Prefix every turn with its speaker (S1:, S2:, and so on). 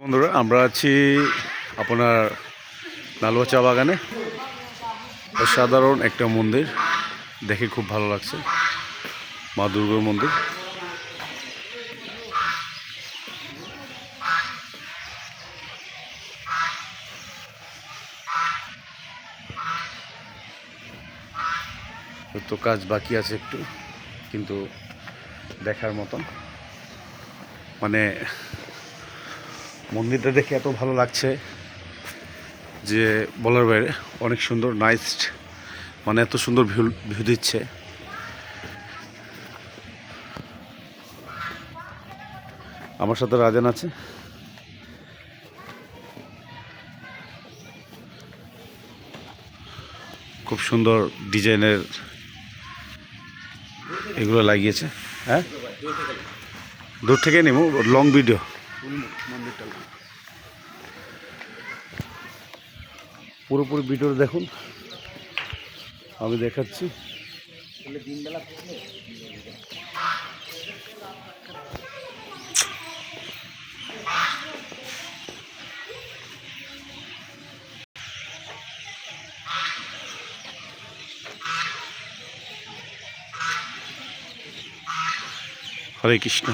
S1: বন্ধুরা আমরা আছি আপনার নালুয়া চা বাগানে। সাধারণ একটা মন্দির, দেখে খুব ভালো লাগছে, মা দুর্গার মন্দির। তো কাজ বাকি আছে একটু, কিন্তু দেখার মতন, মানে মন্দিরটা দেখে এত ভালো লাগছে যে বলার বাইরে। অনেক সুন্দর, নাইস, মানে এত সুন্দর ভিউ ভিউ দিচ্ছে। আমার সাথে রাজেন আছে। খুব সুন্দর ডিজাইনের এগুলো লাগিয়েছে। হ্যাঁ, দূর থেকে নিব, লং ভিডিও। পুরোপুরি ভিডিওটা দেখুন, আমি দেখাচ্ছি। হরে কৃষ্ণ।